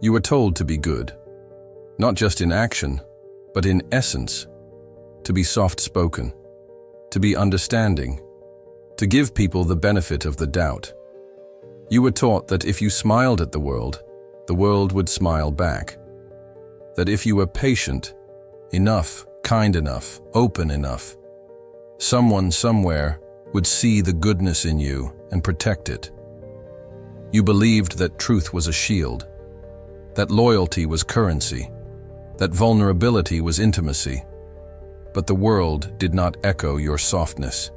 You were told to be good, not just in action, but in essence, to be soft-spoken, to be understanding, to give people the benefit of the doubt. You were taught that if you smiled at the world would smile back. That if you were patient, enough, kind enough, open enough, someone somewhere would see the goodness in you and protect it. You believed that truth was a shield, that loyalty was currency, that vulnerability was intimacy. But the world did not echo your softness.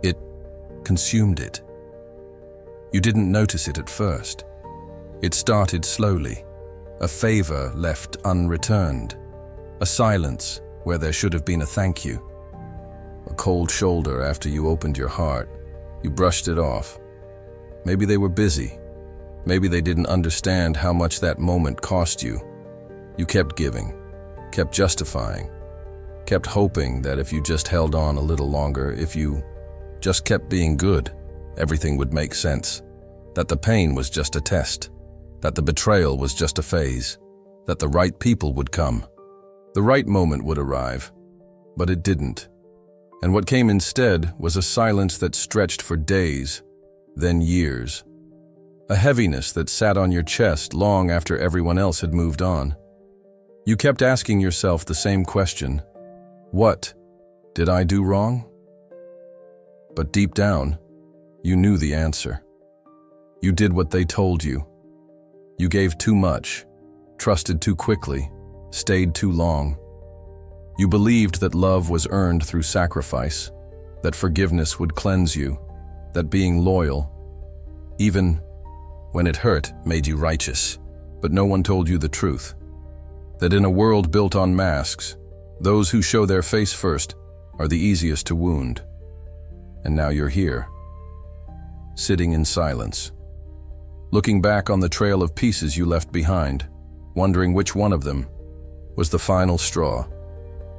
It consumed it. You didn't notice it at first. It started slowly, a favor left unreturned, a silence where there should have been a thank you, a cold shoulder after you opened your heart. You brushed it off. Maybe they were busy. Maybe they didn't understand how much that moment cost you. You kept giving, kept justifying, kept hoping that if you just held on a little longer, if you just kept being good, everything would make sense. That the pain was just a test, that the betrayal was just a phase, that the right people would come. The right moment would arrive, but it didn't. And what came instead was a silence that stretched for days, then years. A heaviness that sat on your chest long after everyone else had moved on. You kept asking yourself the same question: what did I do wrong? But deep down, you knew the answer. You did what they told you. You gave too much, trusted too quickly, stayed too long. You believed that love was earned through sacrifice, that forgiveness would cleanse you, that being loyal, even when it hurt, made you righteous. But no one told you the truth. That in a world built on masks, those who show their face first are the easiest to wound. And now you're here, sitting in silence, looking back on the trail of pieces you left behind, wondering which one of them was the final straw.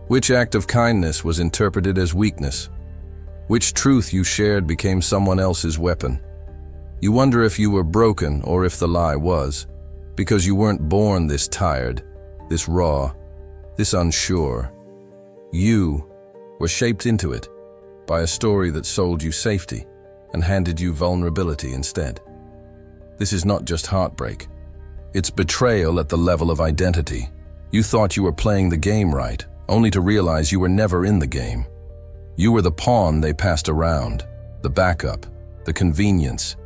Which act of kindness was interpreted as weakness? Which truth you shared became someone else's weapon? You wonder if you were broken or if the lie was, because you weren't born this tired, this raw, this unsure. You were shaped into it by a story that sold you safety and handed you vulnerability instead. This is not just heartbreak. It's betrayal at the level of identity. You thought you were playing the game right, only to realize you were never in the game. You were the pawn they passed around, the backup, the convenience.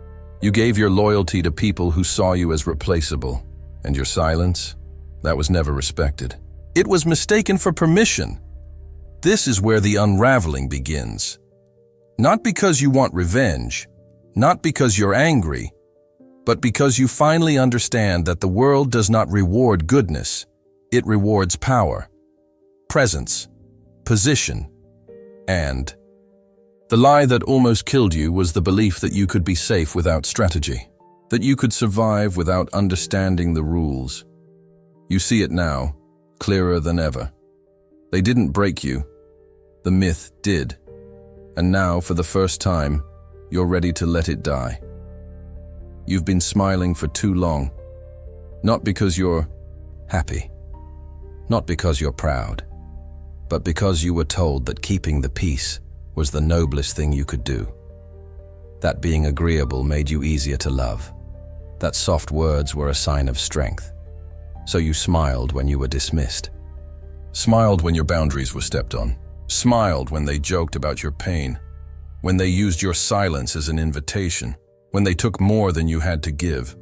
You gave your loyalty to people who saw you as replaceable, and your silence, that was never respected. It was mistaken for permission. This is where the unraveling begins. Not because you want revenge, not because you're angry, but because you finally understand that the world does not reward goodness, it rewards power, presence, position, and the lie that almost killed you was the belief that you could be safe without strategy, that you could survive without understanding the rules. You see it now, clearer than ever. They didn't break you. The myth did. And now, for the first time, you're ready to let it die. You've been smiling for too long. Not because you're happy. Not because you're proud. But because you were told that keeping the peace was the noblest thing you could do. That being agreeable made you easier to love. That soft words were a sign of strength. So you smiled when you were dismissed. Smiled when your boundaries were stepped on. Smiled when they joked about your pain. When they used your silence as an invitation. When they took more than you had to give.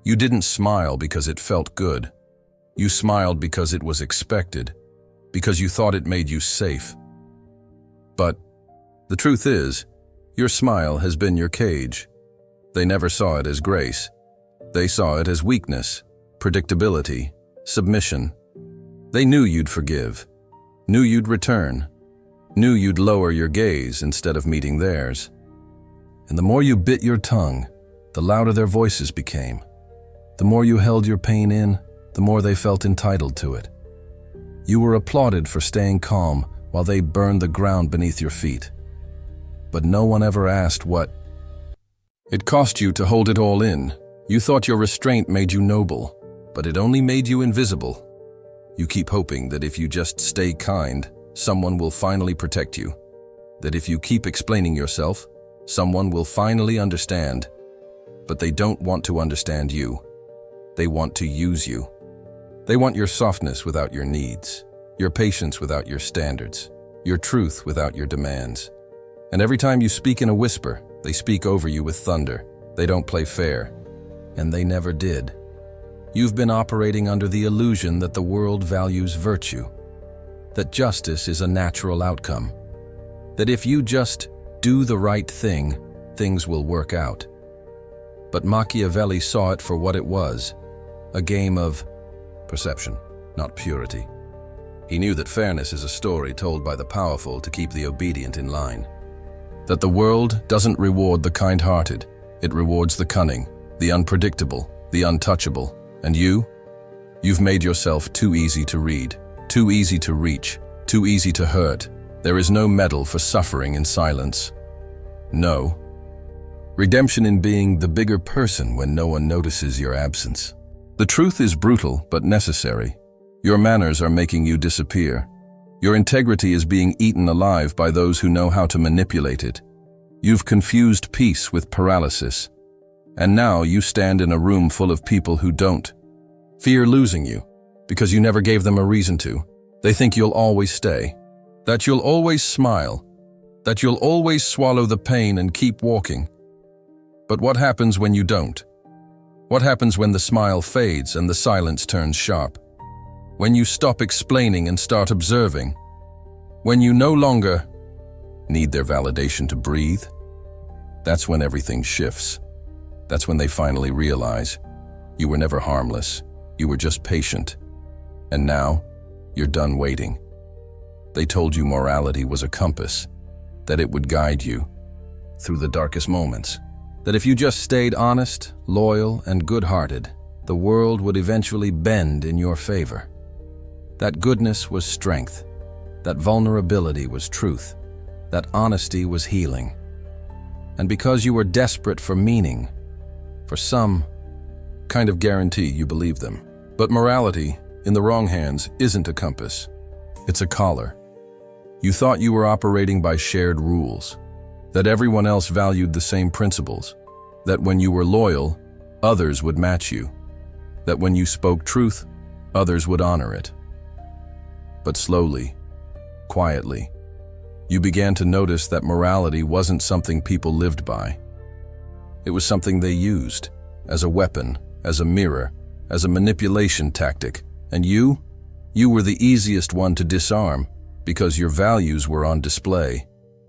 You didn't smile because it felt good. You smiled because it was expected. Because you thought it made you safe. But the truth is, your smile has been your cage. They never saw it as grace. They saw it as weakness, predictability, submission. They knew you'd forgive, knew you'd return, knew you'd lower your gaze instead of meeting theirs. And the more you bit your tongue, the louder their voices became. The more you held your pain in, the more they felt entitled to it. You were applauded for staying calm while they burned the ground beneath your feet. But no one ever asked what It cost you to hold it all in. You thought your restraint made you noble, but it only made you invisible. You keep hoping that if you just stay kind, someone will finally protect you. That if you keep explaining yourself, someone will finally understand. But they don't want to understand you. They want to use you. They want your softness without your needs, your patience without your standards, your truth without your demands. And every time you speak in a whisper, they speak over you with thunder. They don't play fair. And they never did. You've been operating under the illusion that the world values virtue, that justice is a natural outcome, that if you just do the right thing, things will work out. But Machiavelli saw it for what it was, a game of perception, not purity. He knew that fairness is a story told by the powerful to keep the obedient in line. That the world doesn't reward the kind-hearted, it rewards the cunning, the unpredictable, the untouchable. And you've made yourself too easy to read, too easy to reach, too easy to hurt. There is no medal for suffering in silence. No. Redemption in being the bigger person when no one notices your absence. The truth is brutal but necessary. Your manners are making you disappear. Your integrity is being eaten alive by those who know how to manipulate it. You've confused peace with paralysis. And now you stand in a room full of people who don't. Fear losing you, because you never gave them a reason to. They think you'll always stay, that you'll always smile, that you'll always swallow the pain and keep walking. But what happens when you don't? What happens when the smile fades and the silence turns sharp? When you stop explaining and start observing? When you no longer need their validation to breathe? That's when everything shifts. That's when they finally realize you were never harmless, you were just patient. And now, you're done waiting. They told you morality was a compass, that it would guide you through the darkest moments, that if you just stayed honest, loyal, and good-hearted, the world would eventually bend in your favor. That goodness was strength, that vulnerability was truth, that honesty was healing. And because you were desperate for meaning, for some kind of guarantee, you believe them. But morality, in the wrong hands, isn't a compass. It's a collar. You thought you were operating by shared rules, that everyone else valued the same principles, that when you were loyal, others would match you, that when you spoke truth, others would honor it. But slowly, quietly, you began to notice that morality wasn't something people lived by. It was something they used, as a weapon, as a mirror, as a manipulation tactic. And you were the easiest one to disarm, because your values were on display.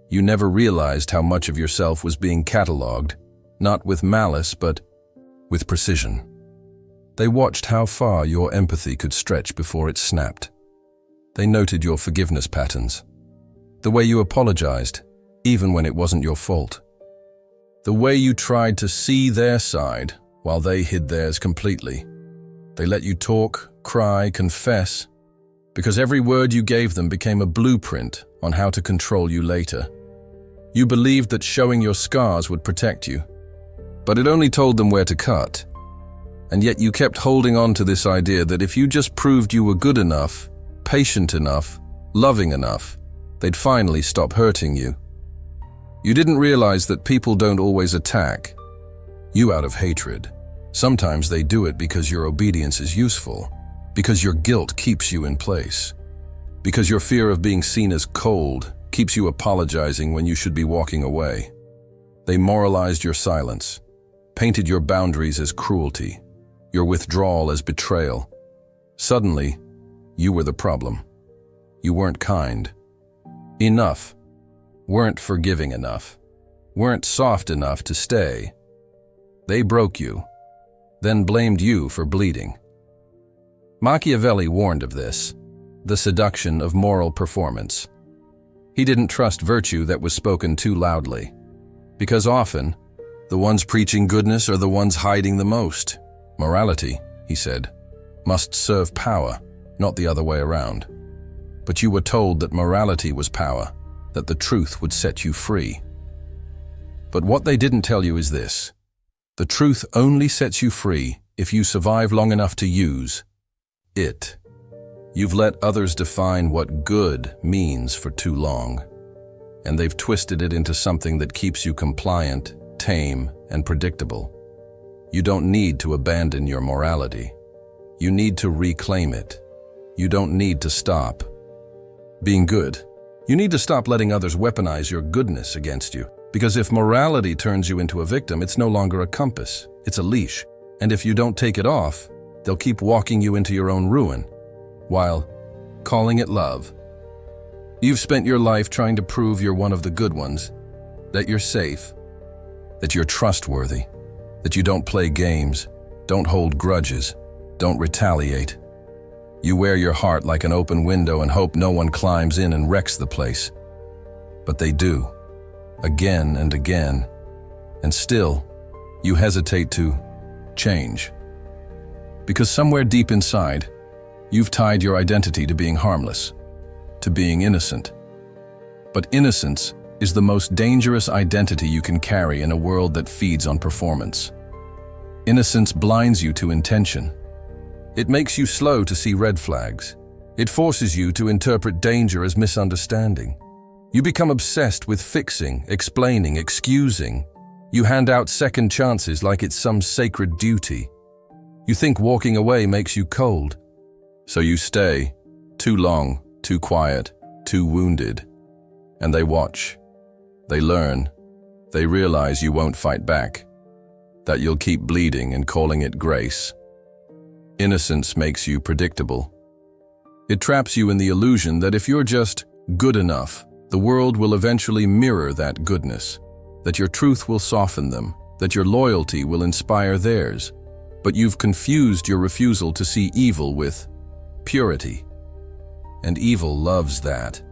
You never realized how much of yourself was being catalogued, not with malice, but with precision. They watched how far your empathy could stretch before it snapped. They noted your forgiveness patterns, the way you apologized, even when it wasn't your fault. The way you tried to see their side while they hid theirs completely. They let you talk, cry, confess, because every word you gave them became a blueprint on how to control you later. You believed that showing your scars would protect you, but it only told them where to cut. And yet you kept holding on to this idea that if you just proved you were good enough, patient enough, loving enough, they'd finally stop hurting you. You didn't realize that people don't always attack you out of hatred. Sometimes they do it because your obedience is useful, because your guilt keeps you in place, because your fear of being seen as cold keeps you apologizing when you should be walking away. They moralized your silence, painted your boundaries as cruelty, your withdrawal as betrayal. Suddenly, you were the problem. You weren't kind enough, weren't forgiving enough, weren't soft enough to stay. They broke you, then blamed you for bleeding. Machiavelli warned of this, the seduction of moral performance. He didn't trust virtue that was spoken too loudly, because often, the ones preaching goodness are the ones hiding the most. Morality, he said, must serve power, not the other way around. But you were told that morality was power, that the truth would set you free. But what they didn't tell you is this: the truth only sets you free if you survive long enough to use it. You've let others define what good means for too long, and they've twisted it into something that keeps you compliant, tame, and predictable. You don't need to abandon your morality. You need to reclaim it. You don't need to stop being good. You need to stop letting others weaponize your goodness against you. Because if morality turns you into a victim, it's no longer a compass, it's a leash. And if you don't take it off, they'll keep walking you into your own ruin, while calling it love. You've spent your life trying to prove you're one of the good ones, that you're safe, that you're trustworthy, that you don't play games, don't hold grudges, don't retaliate. You wear your heart like an open window and hope no one climbs in and wrecks the place. But they do, again and again, and still, you hesitate to change. Because somewhere deep inside, you've tied your identity to being harmless, to being innocent. But innocence is the most dangerous identity you can carry in a world that feeds on performance. Innocence blinds you to intention. It makes you slow to see red flags. It forces you to interpret danger as misunderstanding. You become obsessed with fixing, explaining, excusing. You hand out second chances like it's some sacred duty. You think walking away makes you cold. So you stay, too long, too quiet, too wounded. And they watch. They learn. They realize you won't fight back. That you'll keep bleeding and calling it grace. Innocence makes you predictable. It traps you in the illusion that if you're just good enough, the world will eventually mirror that goodness, that your truth will soften them, that your loyalty will inspire theirs. But you've confused your refusal to see evil with purity. And evil loves that.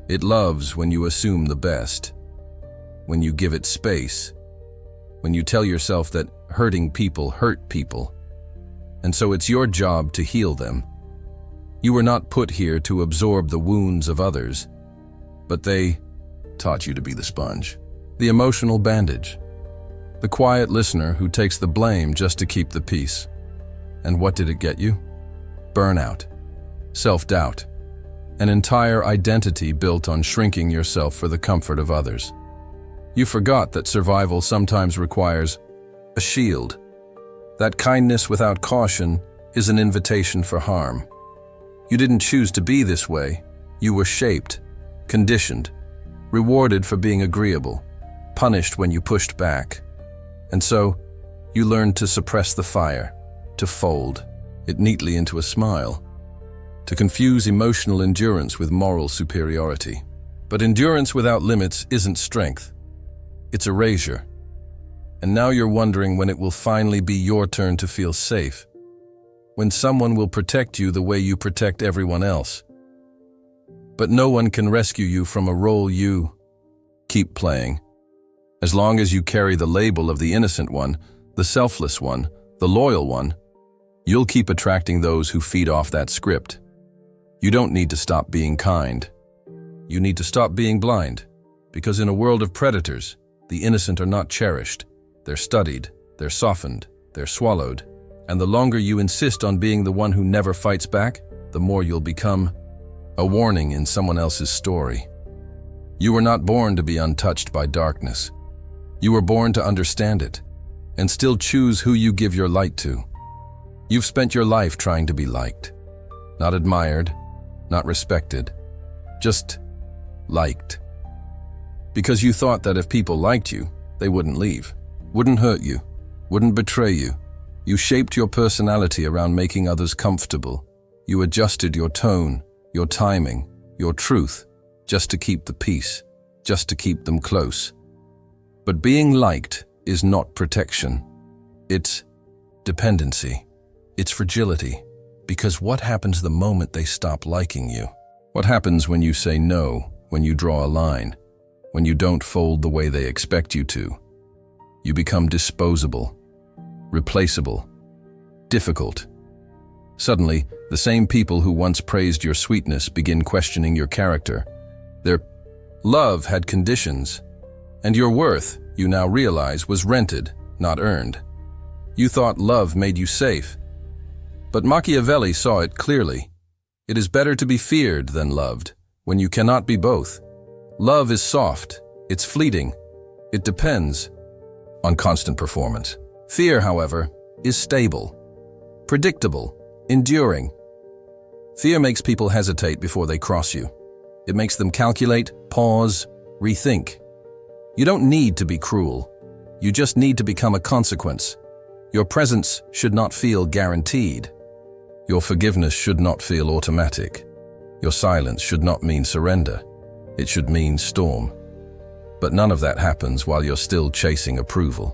It loves when you assume the best, when you give it space, when you tell yourself that hurting people hurt people, and so it's your job to heal them. You were not put here to absorb the wounds of others, but they taught you to be the sponge, the emotional bandage, the quiet listener who takes the blame just to keep the peace. And what did it get you? Burnout, self-doubt, an entire identity built on shrinking yourself for the comfort of others. You forgot that survival sometimes requires a shield, that kindness without caution is an invitation for harm. You didn't choose to be this way. You were shaped, conditioned, rewarded for being agreeable, punished when you pushed back. And so, you learned to suppress the fire, to fold it neatly into a smile, to confuse emotional endurance with moral superiority. But endurance without limits isn't strength. It's erasure. And now you're wondering when it will finally be your turn to feel safe, when someone will protect you the way you protect everyone else. But no one can rescue you from a role you keep playing. As long as you carry the label of the innocent one, the selfless one, the loyal one, you'll keep attracting those who feed off that script. You don't need to stop being kind. You need to stop being blind, because in a world of predators, the innocent are not cherished. They're studied, they're softened, they're swallowed. And the longer you insist on being the one who never fights back, the more you'll become a warning in someone else's story. You were not born to be untouched by darkness. You were born to understand it, and still choose who you give your light to. You've spent your life trying to be liked, not admired, not respected, just liked. Because you thought that if people liked you, they wouldn't leave, wouldn't hurt you, wouldn't betray you. You shaped your personality around making others comfortable. You adjusted your tone, your timing, your truth, just to keep the peace, just to keep them close. But being liked is not protection. It's dependency. It's fragility. Because what happens the moment they stop liking you? What happens when you say no, when you draw a line, when you don't fold the way they expect you to? You become disposable, replaceable, difficult. Suddenly, the same people who once praised your sweetness begin questioning your character. Their love had conditions. And your worth, you now realize, was rented, not earned. You thought love made you safe. But Machiavelli saw it clearly. It is better to be feared than loved, when you cannot be both. Love is soft, it's fleeting, it depends on constant performance. Fear, however, is stable, predictable, enduring. Fear makes people hesitate before they cross you. It makes them calculate, pause, rethink. You don't need to be cruel. You just need to become a consequence. Your presence should not feel guaranteed. Your forgiveness should not feel automatic. Your silence should not mean surrender. It should mean storm. But none of that happens while you're still chasing approval,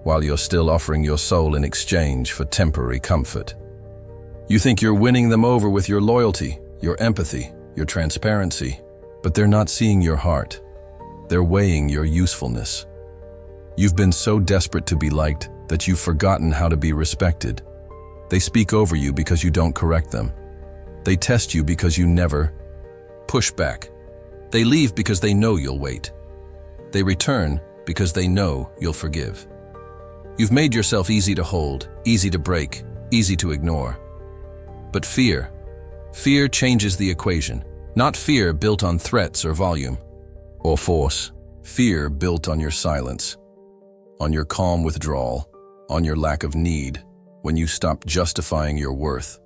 while you're still offering your soul in exchange for temporary comfort. You think you're winning them over with your loyalty, your empathy, your transparency, but they're not seeing your heart. They're weighing your usefulness. You've been so desperate to be liked that you've forgotten how to be respected. They speak over you because you don't correct them. They test you because you never push back. They leave because they know you'll wait. They return because they know you'll forgive. You've made yourself easy to hold, easy to break, easy to ignore. But fear changes the equation. Not fear built on threats or volume or force. Fear built on your silence, on your calm withdrawal, on your lack of need, when you stop justifying your worth,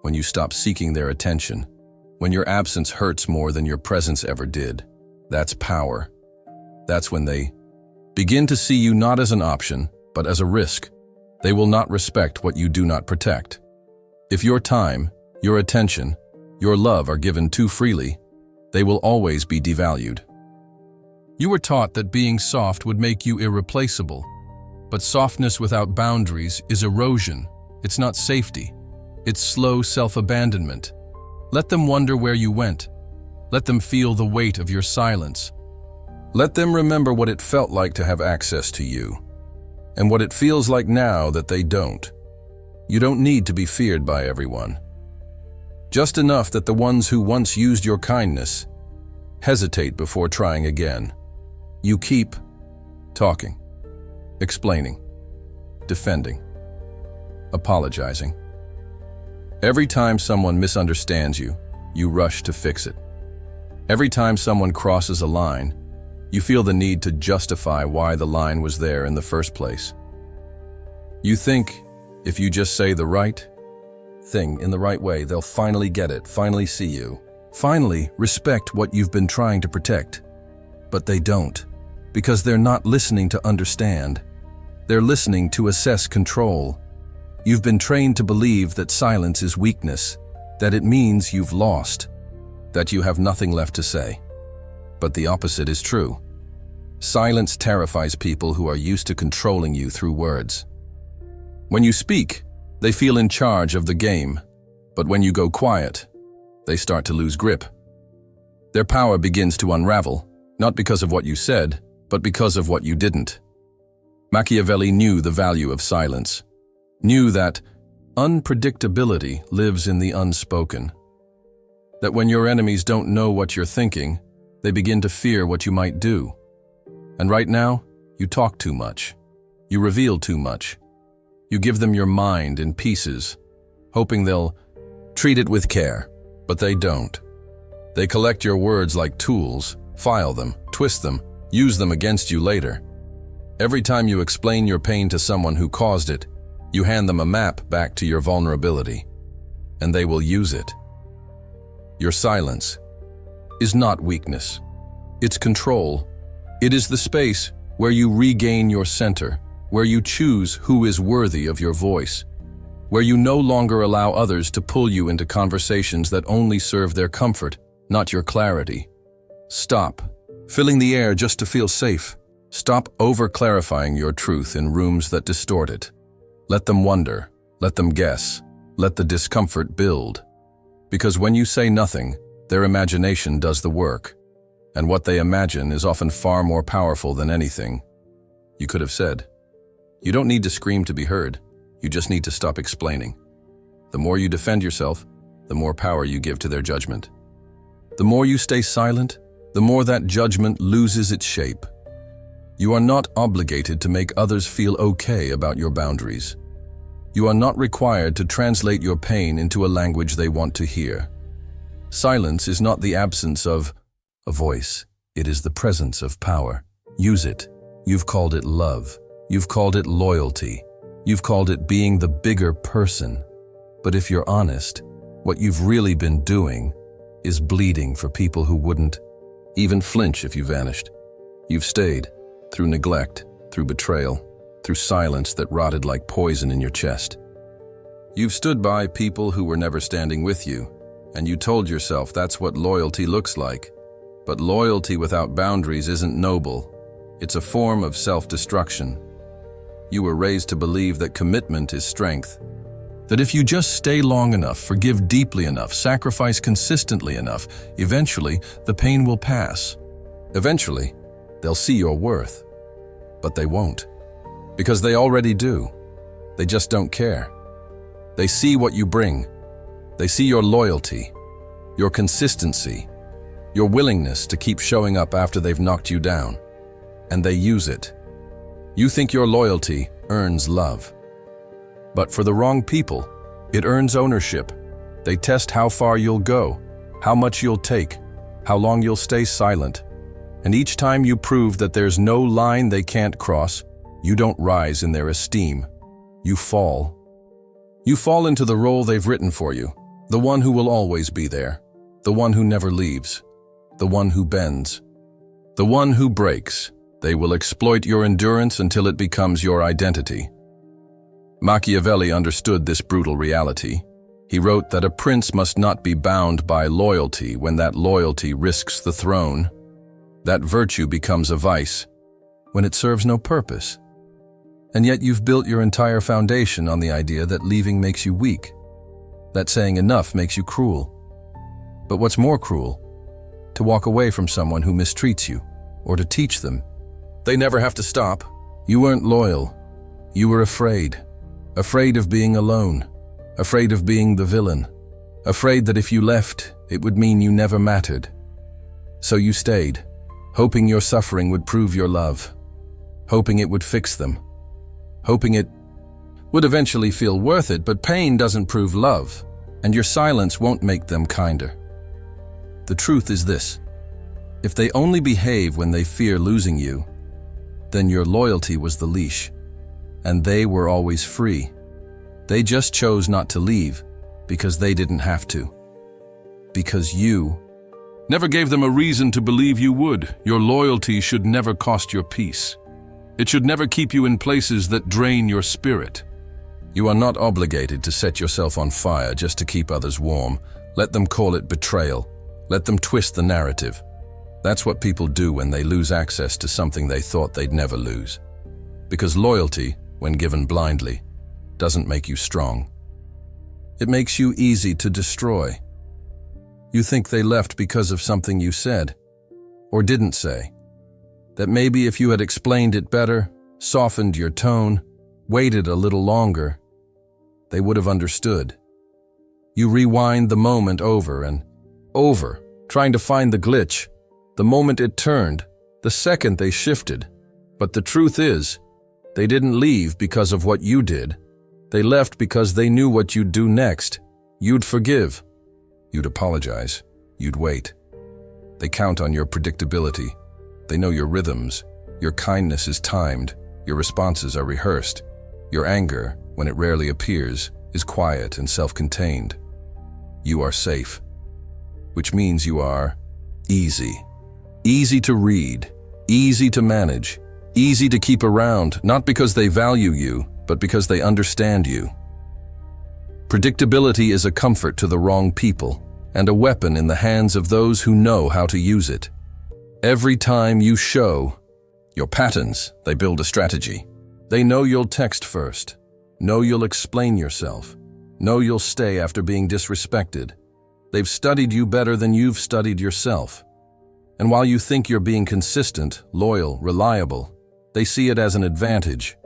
when you stop seeking their attention, when your absence hurts more than your presence ever did. That's power. That's when they begin to see you not as an option, but as a risk. They will not respect what you do not protect. If your time, your attention, your love are given too freely, they will always be devalued. You were taught that being soft would make you irreplaceable. But softness without boundaries is erosion. It's not safety. It's slow self-abandonment. Let them wonder where you went. Let them feel the weight of your silence. Let them remember what it felt like to have access to you, and what it feels like now that they don't. You don't need to be feared by everyone. Just enough that the ones who once used your kindness hesitate before trying again. You keep talking, explaining, defending, apologizing. Every time someone misunderstands you, you rush to fix it. Every time someone crosses a line, you feel the need to justify why the line was there in the first place. You think if you just say the right thing in the right way, they'll finally get it, finally see you, finally respect what you've been trying to protect. But they don't, because they're not listening to understand. They're listening to assess control. You've been trained to believe that silence is weakness, that it means you've lost, that you have nothing left to say. But the opposite is true. Silence terrifies people who are used to controlling you through words. When you speak, they feel in charge of the game, but when you go quiet, they start to lose grip. Their power begins to unravel, not because of what you said, but because of what you didn't. Machiavelli knew the value of silence, knew that unpredictability lives in the unspoken, that when your enemies don't know what you're thinking, they begin to fear what you might do. And right now, you talk too much. You reveal too much. You give them your mind in pieces, hoping they'll treat it with care, but they don't. They collect your words like tools, file them, twist them, use them against you later. Every time you explain your pain to someone who caused it, you hand them a map back to your vulnerability, and they will use it. Your silence is not weakness. It's control. It is the space where you regain your center, where you choose who is worthy of your voice, where you no longer allow others to pull you into conversations that only serve their comfort, not your clarity. Stop filling the air just to feel safe. Stop over-clarifying your truth in rooms that distort it. Let them wonder, let them guess, let the discomfort build. Because when you say nothing, their imagination does the work. And what they imagine is often far more powerful than anything you could have said. You don't need to scream to be heard. You just need to stop explaining. The more you defend yourself, the more power you give to their judgment. The more you stay silent, the more that judgment loses its shape. You are not obligated to make others feel okay about your boundaries. You are not required to translate your pain into a language they want to hear. Silence is not the absence of a voice. It is the presence of power. Use it. You've called it love. You've called it loyalty. You've called it being the bigger person. But if you're honest, what you've really been doing is bleeding for people who wouldn't even flinch if you vanished. You've stayed through neglect, through betrayal, through silence that rotted like poison in your chest. You've stood by people who were never standing with you, and you told yourself that's what loyalty looks like. But loyalty without boundaries isn't noble. It's a form of self-destruction. You were raised to believe that commitment is strength. That if you just stay long enough, forgive deeply enough, sacrifice consistently enough, eventually the pain will pass. Eventually, they'll see your worth. But they won't. Because they already do. They just don't care. They see what you bring. They see your loyalty, your consistency, your willingness to keep showing up after they've knocked you down. And they use it. You think your loyalty earns love. But for the wrong people, it earns ownership. They test how far you'll go, how much you'll take, how long you'll stay silent. And each time you prove that there's no line they can't cross, you don't rise in their esteem. You fall. You fall into the role they've written for you, the one who will always be there, the one who never leaves, the one who bends, the one who breaks. They will exploit your endurance until it becomes your identity. Machiavelli understood this brutal reality. He wrote that a prince must not be bound by loyalty when that loyalty risks the throne. That virtue becomes a vice when it serves no purpose. And yet you've built your entire foundation on the idea that leaving makes you weak, that saying enough makes you cruel. But what's more cruel? To walk away from someone who mistreats you, or to teach them they never have to stop. You weren't loyal. You were afraid. Afraid of being alone. Afraid of being the villain. Afraid that if you left, it would mean you never mattered. So you stayed, hoping your suffering would prove your love. Hoping it would fix them. Hoping it would eventually feel worth it, but pain doesn't prove love, and your silence won't make them kinder. The truth is this: if they only behave when they fear losing you, then your loyalty was the leash, and they were always free. They just chose not to leave because they didn't have to. Because you never gave them a reason to believe you would. Your loyalty should never cost your peace. It should never keep you in places that drain your spirit. You are not obligated to set yourself on fire just to keep others warm. Let them call it betrayal. Let them twist the narrative. That's what people do when they lose access to something they thought they'd never lose. Because loyalty, when given blindly, doesn't make you strong. It makes you easy to destroy. You think they left because of something you said, or didn't say. That maybe if you had explained it better, softened your tone, waited a little longer, they would have understood. You rewind the moment over and over, trying to find the glitch, the moment it turned, the second they shifted. But the truth is, they didn't leave because of what you did. They left because they knew what you'd do next. You'd forgive. You'd apologize. You'd wait. They count on your predictability. They know your rhythms. Your kindness is timed. Your responses are rehearsed. Your anger, when it rarely appears, is quiet and self-contained. You are safe, which means you are easy. Easy to read, easy to manage, easy to keep around, not because they value you, but because they understand you. Predictability is a comfort to the wrong people, and a weapon in the hands of those who know how to use it. Every time you show your patterns, they build a strategy. They know you'll text first, know you'll explain yourself, know you'll stay after being disrespected. They've studied you better than you've studied yourself. And while you think you're being consistent, loyal, reliable, they see it as an advantage.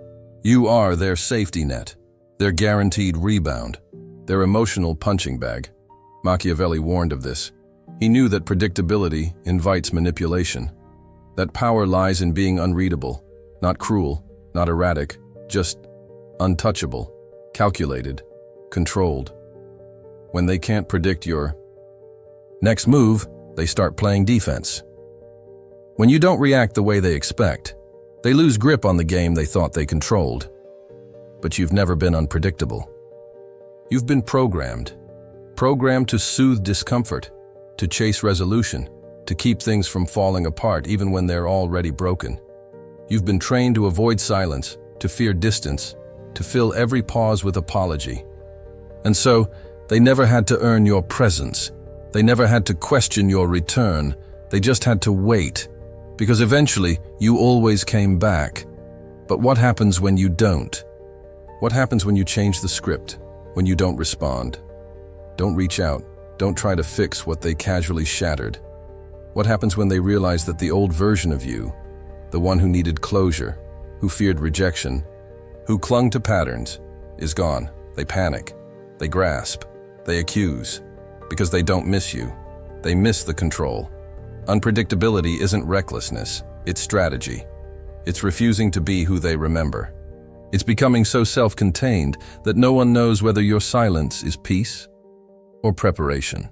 You are their safety net, their guaranteed rebound, their emotional punching bag. Machiavelli warned of this. He knew that predictability invites manipulation. That power lies in being unreadable, not cruel, not erratic, just untouchable, calculated, controlled. When they can't predict your next move, they start playing defense. When you don't react the way they expect, they lose grip on the game they thought they controlled. But you've never been unpredictable. You've been programmed to soothe discomfort, to chase resolution, to keep things from falling apart even when they're already broken. You've been trained to avoid silence, to fear distance, to fill every pause with apology. And so, they never had to earn your presence. They never had to question your return. They just had to wait, because eventually you always came back. But what happens when you don't? What happens when you change the script, when you don't respond? Don't reach out. Don't try to fix what they casually shattered. What happens when they realize that the old version of you, the one who needed closure, who feared rejection, who clung to patterns, is gone? They panic. They grasp. They accuse. Because they don't miss you. They miss the control. Unpredictability isn't recklessness. It's strategy. It's refusing to be who they remember. It's becoming so self-contained that no one knows whether your silence is peace or preparation.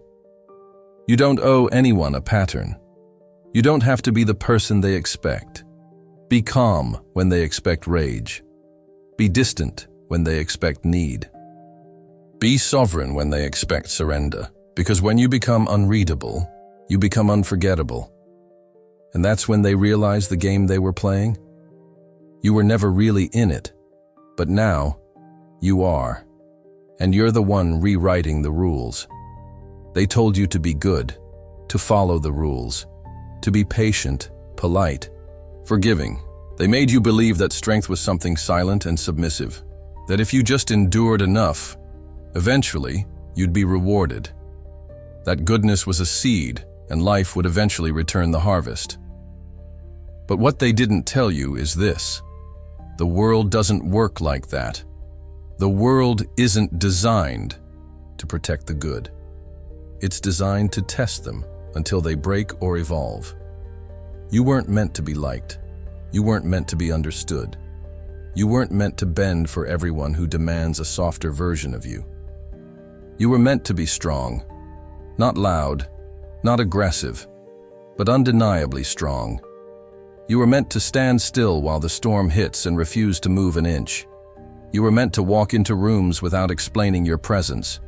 You don't owe anyone a pattern. You don't have to be the person they expect. Be calm when they expect rage. Be distant when they expect need. Be sovereign when they expect surrender. Because when you become unreadable, you become unforgettable. And that's when they realize the game they were playing. You were never really in it, but now you are. And you're the one rewriting the rules. They told you to be good, to follow the rules, to be patient, polite, forgiving. They made you believe that strength was something silent and submissive, that if you just endured enough, eventually you'd be rewarded. That goodness was a seed, and life would eventually return the harvest. But what they didn't tell you is this: the world doesn't work like that. The world isn't designed to protect the good. It's designed to test them until they break or evolve. You weren't meant to be liked. You weren't meant to be understood. You weren't meant to bend for everyone who demands a softer version of you. You were meant to be strong. Not loud, not aggressive, but undeniably strong. You were meant to stand still while the storm hits and refuse to move an inch. You were meant to walk into rooms without explaining your presence,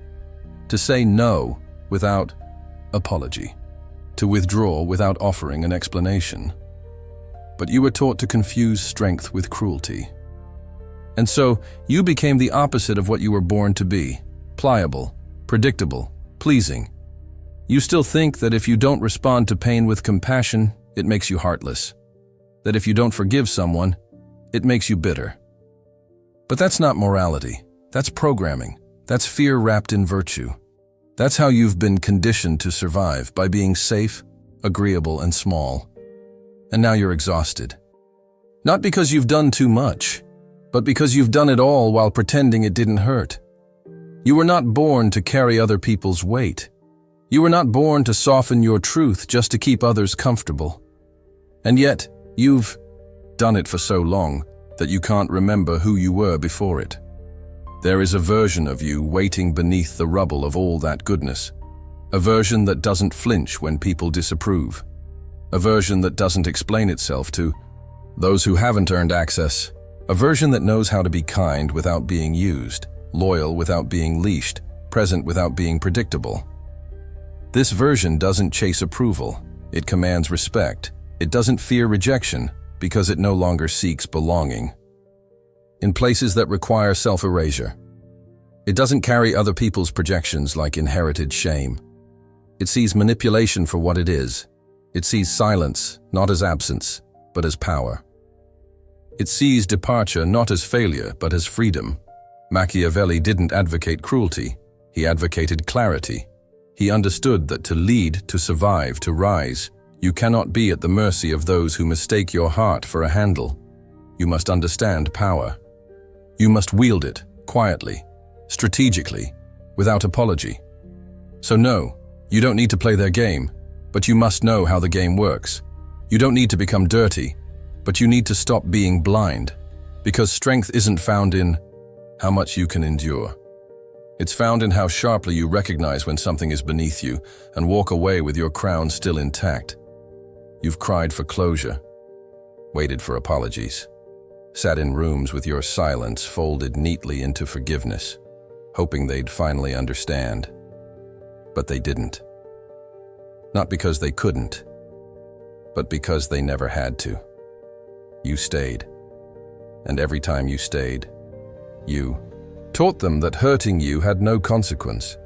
to say no without apology, to withdraw without offering an explanation. But you were taught to confuse strength with cruelty. And so you became the opposite of what you were born to be: pliable, predictable, pleasing. You still think that if you don't respond to pain with compassion, it makes you heartless. That if you don't forgive someone, it makes you bitter. But that's not morality. That's programming. That's fear wrapped in virtue. That's how you've been conditioned to survive, by being safe, agreeable, and small. And now you're exhausted. Not because you've done too much, but because you've done it all while pretending it didn't hurt. You were not born to carry other people's weight. You were not born to soften your truth just to keep others comfortable. And yet, you've done it for so long that you can't remember who you were before it. There is a version of you waiting beneath the rubble of all that goodness. A version that doesn't flinch when people disapprove. A version that doesn't explain itself to those who haven't earned access. A version that knows how to be kind without being used, loyal without being leashed, present without being predictable. This version doesn't chase approval. It commands respect. It doesn't fear rejection because it no longer seeks belonging. In places that require self-erasure, it doesn't carry other people's projections like inherited shame. It sees manipulation for what it is. It sees silence not as absence, but as power. It sees departure not as failure, but as freedom. Machiavelli didn't advocate cruelty. He advocated clarity. He understood that to lead, to survive, to rise, you cannot be at the mercy of those who mistake your heart for a handle. You must understand power. You must wield it quietly, strategically, without apology. So no, you don't need to play their game, but you must know how the game works. You don't need to become dirty, but you need to stop being blind, because strength isn't found in how much you can endure. It's found in how sharply you recognize when something is beneath you and walk away with your crown still intact. You've cried for closure, waited for apologies, sat in rooms with your silence folded neatly into forgiveness, hoping they'd finally understand. But they didn't. Not because they couldn't, but because they never had to. You stayed. And every time you stayed, you taught them that hurting you had no consequence.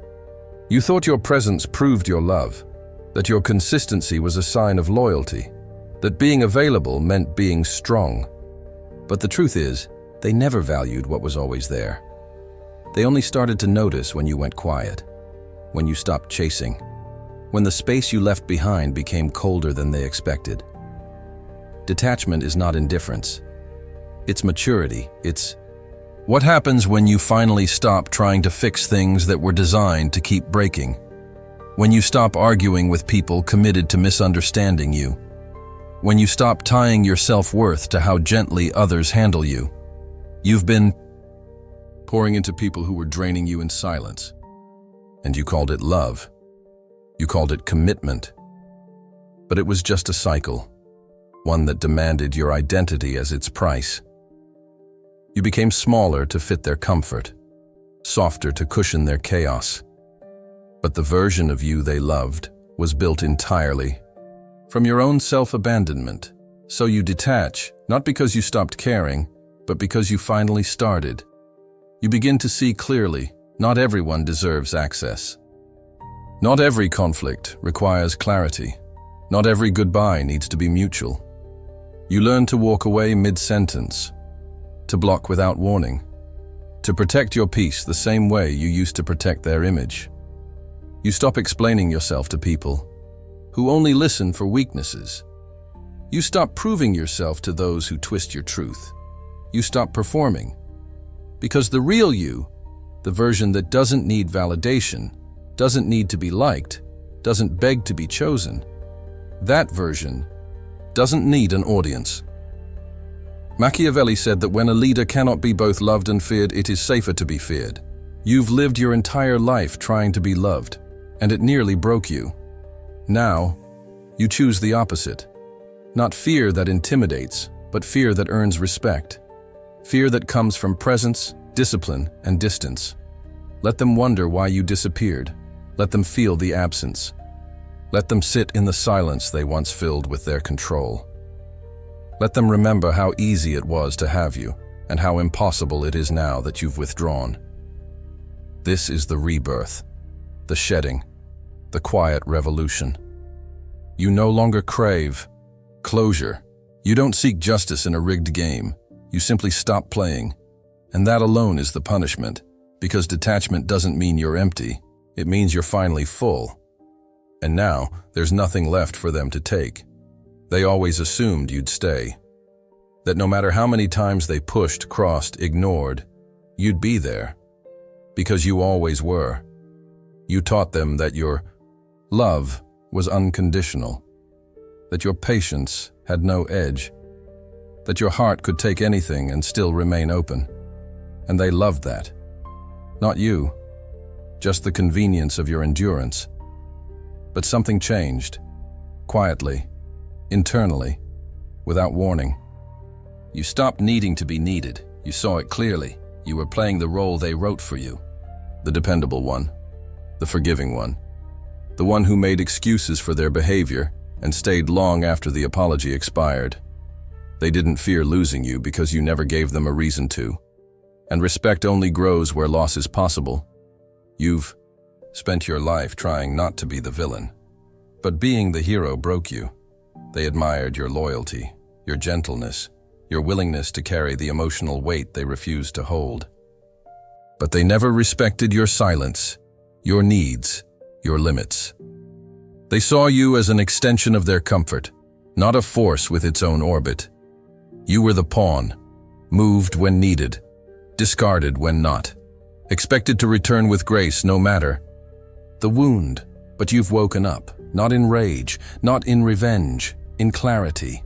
You thought your presence proved your love, that your consistency was a sign of loyalty, that being available meant being strong. But the truth is, they never valued what was always there. They only started to notice when you went quiet, when you stopped chasing, when the space you left behind became colder than they expected. Detachment is not indifference. It's maturity. It's what happens when you finally stop trying to fix things that were designed to keep breaking. When you stop arguing with people committed to misunderstanding you. When you stop tying your self-worth to how gently others handle you. You've been pouring into people who were draining you in silence. And you called it love. You called it commitment. But it was just a cycle, one that demanded your identity as its price. You became smaller to fit their comfort, softer to cushion their chaos. But the version of you they loved was built entirely from your own self-abandonment. So you detach, not because you stopped caring, but because you finally started. You begin to see clearly, not everyone deserves access. Not every conflict requires clarity. Not every goodbye needs to be mutual. You learn to walk away mid-sentence, to block without warning, to protect your peace the same way you used to protect their image. You stop explaining yourself to people who only listen for weaknesses. You stop proving yourself to those who twist your truth. You stop performing. Because the real you, the version that doesn't need validation, doesn't need to be liked, doesn't beg to be chosen, that version doesn't need an audience. Machiavelli said that when a leader cannot be both loved and feared, it is safer to be feared. You've lived your entire life trying to be loved, and it nearly broke you. Now, you choose the opposite. Not fear that intimidates, but fear that earns respect. Fear that comes from presence, discipline, and distance. Let them wonder why you disappeared. Let them feel the absence. Let them sit in the silence they once filled with their control. Let them remember how easy it was to have you, and how impossible it is now that you've withdrawn. This is the rebirth, the shedding, the quiet revolution. You no longer crave closure. You don't seek justice in a rigged game. You simply stop playing. And that alone is the punishment, because detachment doesn't mean you're empty. It means you're finally full. And now, there's nothing left for them to take. They always assumed you'd stay. That no matter how many times they pushed, crossed, ignored, you'd be there. Because you always were. You taught them that your love was unconditional. That your patience had no edge. That your heart could take anything and still remain open. And they loved that. Not you, just the convenience of your endurance. But something changed, quietly, internally, without warning. You stopped needing to be needed. You saw it clearly. You were playing the role they wrote for you. The dependable one, the forgiving one, the one who made excuses for their behavior and stayed long after the apology expired. They didn't fear losing you because you never gave them a reason to. And respect only grows where loss is possible. You've spent your life trying not to be the villain. But being the hero broke you. They admired your loyalty, your gentleness, your willingness to carry the emotional weight they refused to hold. But they never respected your silence, your needs, your limits. They saw you as an extension of their comfort, not a force with its own orbit. You were the pawn, moved when needed, discarded when not, expected to return with grace no matter the wound. But you've woken up, not in rage, not in revenge, in clarity.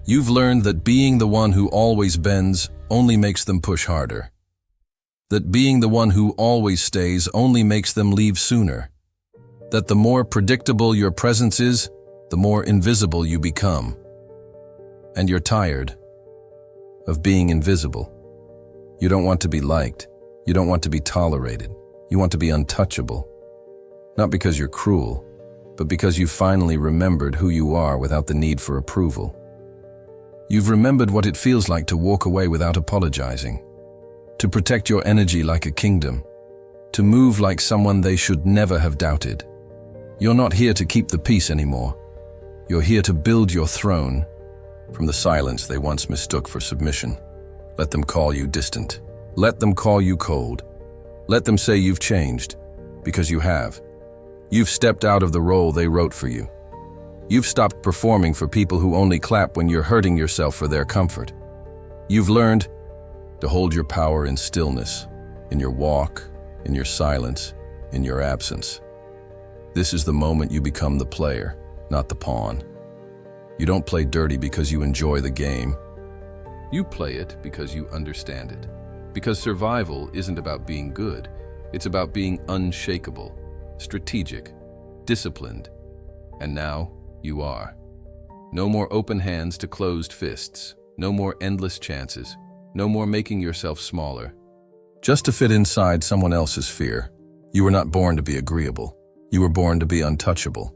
You've learned that being the one who always bends only makes them push harder. That being the one who always stays only makes them leave sooner. That the more predictable your presence is, the more invisible you become. And you're tired of being invisible. You don't want to be liked. You don't want to be tolerated. You want to be untouchable. Not because you're cruel, but because you finally remembered who you are without the need for approval. You've remembered what it feels like to walk away without apologizing, to protect your energy like a kingdom, to move like someone they should never have doubted. You're not here to keep the peace anymore. You're here to build your throne from the silence they once mistook for submission. Let them call you distant. Let them call you cold. Let them say you've changed, because you have. You've stepped out of the role they wrote for you. You've stopped performing for people who only clap when you're hurting yourself for their comfort. You've learned to hold your power in stillness, in your walk, in your silence, in your absence. This is the moment you become the player, not the pawn. You don't play dirty because you enjoy the game. You play it because you understand it. Because survival isn't about being good, it's about being unshakable, strategic, disciplined. And now, you are. No more open hands to closed fists. No more endless chances. No more making yourself smaller. Just to fit inside someone else's fear. You were not born to be agreeable. You were born to be untouchable.